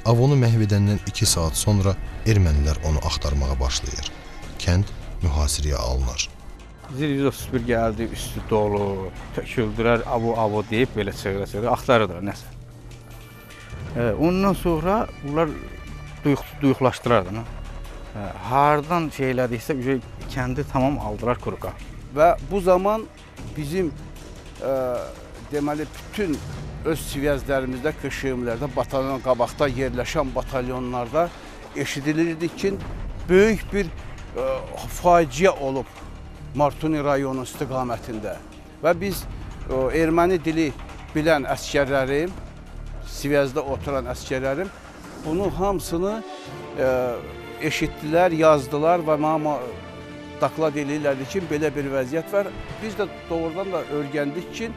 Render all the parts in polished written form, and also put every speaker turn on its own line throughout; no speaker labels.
Avonu məhv edəndən 2 saat sonra ermənilər onu axtarmağa başlayır. Kənd mühasirəyə alınır.
Zil 131 gəldi, üstü dolu, töküldülər, avo deyib belə çığıra-çığıra axtarırdılar nəsə. Ondan sonra bunlar duyuqlaşdırar da. Hardan şeylədiksə kəndi tamam aldılar kuruqa.
Və bu zaman bizim deməli bütün öz sivəzlərimizdə, qışığımlarda, batalyon qabaqda yerləşən batalyonlarda eşidilirdi ki, böyük bir faciə olub Martuni rayonu istiqamətində. Və biz erməni dili bilən əsgərlərim, sivəzdə oturan əsgərlərim bunu hamısını eşitdilər, yazdılar və mənə taklad eləyirlərdi ki, belə bir vəziyyət var. Biz də doğrudan da öyrəndik ki,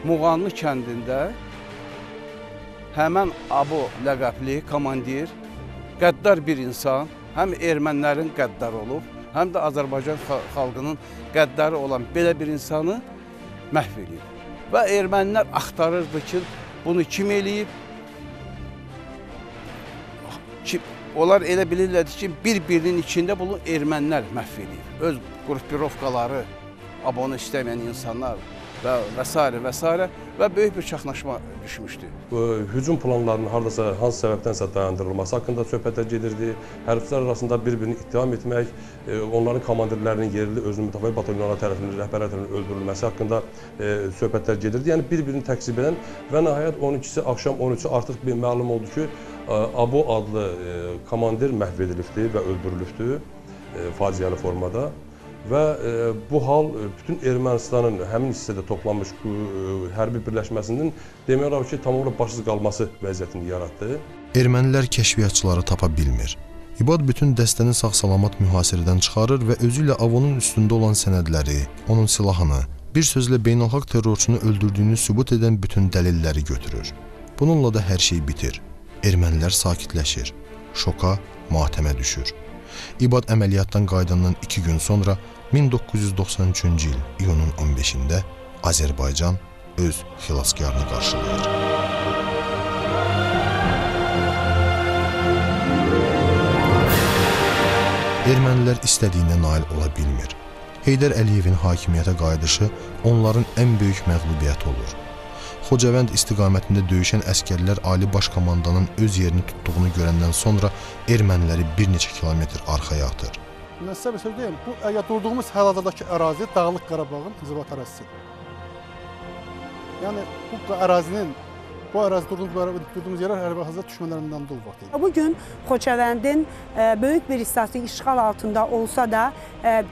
Muğanlı kəndində həmən Abo ləqəbli komandir, qəddar bir insan, həm ermənilərin qəddarı olub, həm də Azərbaycan xalqının qəddarı olan belə bir insanı məhv edib. Və ermənilər axtarırdı ki, bunu kim eləyib? Onlar elə bilirlərdi ki, bir-birinin içində bunu ermənilər məhv edib. Öz qrupirovkaları, abone istəməyən insanlar və s. və böyük bir çaxnaşma düşmüşdü.
Hücum planlarının haradasa hansı səbəbdənsə dayandırılması haqqında söhbətlər gedirdi. Hərflər arasında bir-birini ittiham etmək, onların komandirlərinin yerli özünü müdafiə batalyonları tərəfindən, rəhbərlər tərəfindən öldürülməsi haqqında söhbətlər gedirdi. Yəni bir-birini təqsib edən və nəhayət 12-si axşam 13-ü artıq bir məlum oldu ki, Abo adlı komandir məhv edilibdir və öldürülübdür faciəli formada. Və bu hal bütün Ermənistanın həmin hissədə toplanmış hərbi birləşməsinin demək olar ki, tam olaraq başsız qalması vəziyyətini yaratdı.
Ermənilər kəşfiyyatçıları tapa bilmir. İbad bütün dəstəni sağ-salamat mühasirədən çıxarır və özü ilə Avonun üstündə olan sənədləri, onun silahını, bir sözlə beynəlxalq terrorçunu öldürdüyünü sübut edən bütün dəlilləri götürür. Bununla da hər şey bitir. Ermənilər sakitləşir, şoka, matəmə düşür. İbad əməliyyatdan qayıdandan 2 gün sonra 1993-cü il iyunun 15-də Azərbaycan öz xilaskarını qarşılayır. Ermənilər istədiyinə nail ola bilmir. Heydər Əliyevin hakimiyyətə qayıdışı onların ən böyük məğlubiyyəti olur. Xocavənd istiqamətində döyüşən əsgərlər Ali Baş Komandanın öz yerini tutduğunu görəndən sonra erməniləri bir neçə kilometr arxaya atır.
Mən sizə bir söz deyim, bu durduğumuz hal-hazırdakı ərazi Dağlıq Qarabağın inzibat ərazisidir. Yəni bu ərazinin, bu ərazi durduğumuz yerlər hal-hazırda düşmənlərindən dolu vaxtı.
Bugün Xocavəndin böyük bir hissəsi işğal altında olsa da,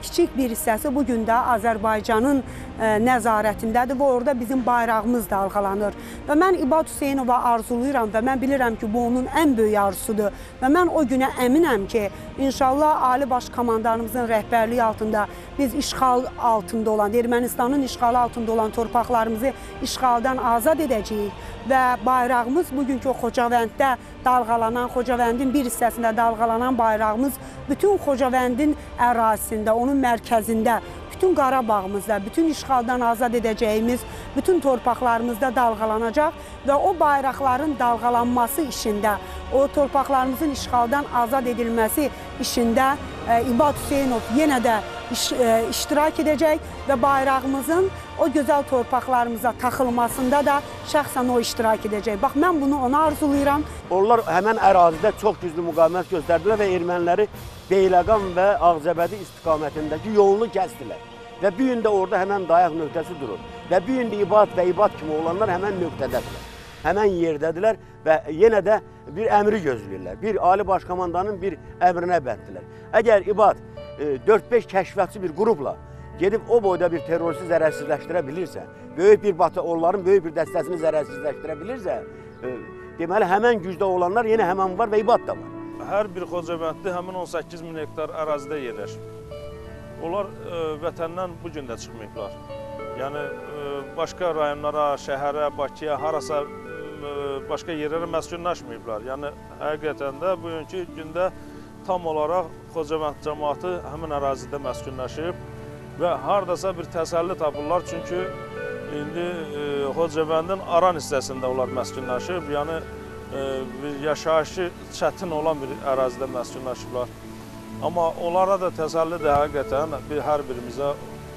kiçik bir hissəsi bugün də Azərbaycanın nəzarətindədir və orada bizim bayrağımız dalğalanır. Və mən İbad Hüseynova arzulayıram və mən bilirəm ki, bu onun ən böyük arzusudur. Və mən o günə əminəm ki, inşallah Ali Baş Komandanımızın rəhbərliyi altında biz işğal altında olan, Ermənistanın işğalı altında olan torpaqlarımızı işğaldan azad edəcəyik və bayrağımız bugünkü Xocavənddə dalğalanan, Xocavəndin bir hissəsində dalğalanan bayrağımız bütün Xocavəndin ərazisində, onun mərkəzində, bütün Qarabağımızda, bütün işğaldan azad edəcəyimiz bütün torpaqlarımızda dalğalanacaq və o bayraqların dalğalanması işində, o torpaqlarımızın işğaldan azad edilməsi işində İbad Hüseynov yenə də iştirak edəcək və bayrağımızın o gözəl torpaqlarımıza taxılmasında da şəxsən o iştirak edəcək. Bax, mən bunu ona arzulayıram.
Onlar həmən ərazidə çox güclü müqavimət göstərdilər və erməniləri Beyləqan və Ağcabədi istiqamətindəki yolunu kəsdilər. Və bu gün də orada həmən dayaq nöqtəsi durur. Və bu gün də İbad və İbad kimi olanlar həmən nöqtədədirlər. Həmən yerdədirlər və yenə də bir əmri gözləyirlər. Bir Ali Baş Komandanın bir əmrinə bənddirlər. Əgər İbad 4-5 kəşfiyyatçı bir qrupla gedib o boyda bir terroristi zərərsizləşdirə bilirsə, onların böyük bir dəstəsini zərərsizləşdirə bilirsə, deməli həmən gücdə olanlar yenə həmən var və İbad da var.
Hər bir Xocavənddə həmin 18 min hektar ərazidə yerləşir. Onlar vətəndən bu gün də çıxmayıblar. Yəni, başqa rayonlara, şəhərə, Bakıya, harasa başqa yerlərə məskunlaşmayıblar. Yəni, həqiqətən də bugünkü gündə tam olaraq Xocavənd cəmaatı həmin ərazidə məskunlaşıb və haradasa bir təsəlli tapırlar. Çünki indi Xocavəndin Aran hissəsində onlar məskunlaşıb. Yəni, bir yaşayışı çətin olan bir ərazidə məskunlaşıblar. Amma onlara da təsəllidir həqiqətən, hər birimizə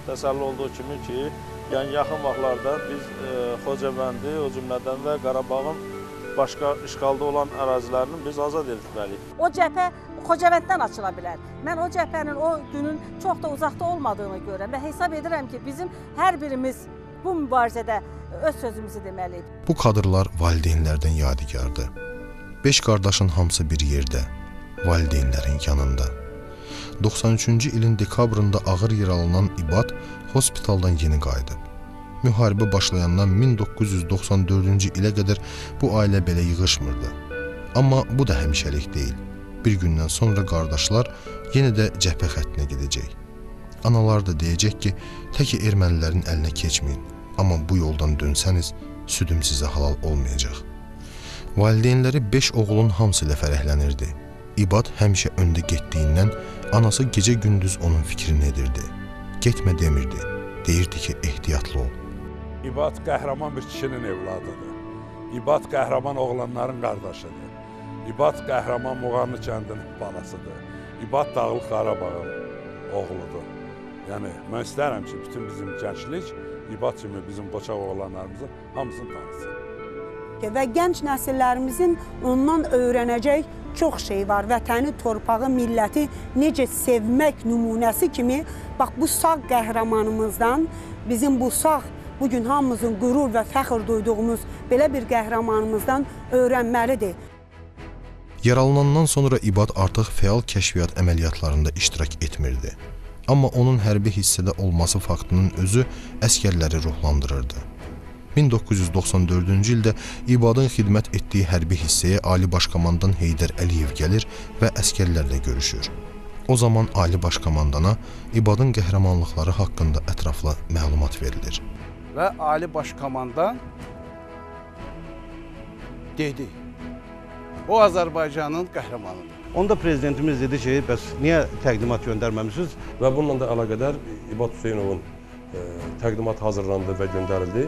təsəlli olduğu kimi ki, yəni yaxın vaxtlarda biz Xocavəndi, o cümlədən də Qarabağın başqa işğalda olan ərazilərini biz azad etməliyik.
O cəbhə Xocavənddən açıla bilər. Mən o cəbhənin o günün çox da uzaqda olmadığını görürəm və hesab edirəm ki, bizim hər birimiz bu mübarizədə öz sözümüzü deməliyik.
Bu kadrlar valideynlərdən yadigardır. 5 qardaşın hamısı bir yerdə, valideynlərin yanında. 93-cü ilin dekabrında ağır yaralanan İbad hospitaldan yeni qayıdıb. Müharibə başlayandan 1994-cü ilə qədər bu ailə belə yığışmırdı. Amma bu da həmişəlik deyil. Bir gündən sonra qardaşlar yenə də cəbhə xəttinə gedəcək. Analar da deyəcək ki, təki ermənilərin əlinə keçməyin. Amma bu yoldan dönsəniz, südüm sizə halal olmayacaq. Valideynləri 5 oğlun hamısı ilə fərəhlənirdi. İbad həmişə öndə getdiyindən anası gecə-gündüz onun fikrini edirdi. Getmə demirdi, deyirdi ki, ehtiyatlı ol.
İbad qəhrəman bir kişinin evladıdır. İbad qəhrəman oğlanların qardaşıdır. İbad qəhrəman Muğanlı kəndinin balasıdır. İbad Dağlıq Qarabağın oğludur. Yəni, mən istərəm ki, bütün bizim gənclik İbad kimi bizim qoçaq oğlanlarımızın hamısını tanısın.
Və gənc nəsillərimizin ondan öyrənəcək çox şey var. Vətəni, torpağı, milləti necə sevmək nümunəsi kimi, bax bu sağ qəhrəmanımızdan, bizim bu sağ, bugün hamımızın qürur və fəxr duyduğumuz belə bir qəhrəmanımızdan öyrənməlidir.
Yaralanandan sonra İbad artıq fəal kəşfiyyat əməliyyatlarında iştirak etmirdi. Amma onun hərbi hissədə olması faktının özü əskərləri ruhlandırırdı. 1994-cü ildə İbadın xidmət etdiyi hərbi hissəyə Ali Başkomandan Heydər Əliyev gəlir və əskərlərlə görüşür. O zaman Ali Başkomandana İbadın qəhrəmanlıqları haqqında ətraflı məlumat verilir.
Və Ali Başkomandan dedi, o Azərbaycanın qəhrəmanıdır.
Onda prezidentimiz dedi ki, bəs niyə təqdimat göndərməmişsiniz?
Və bununla da əlaqədar İbad Hüseynovun təqdimat hazırlandı və göndərildi.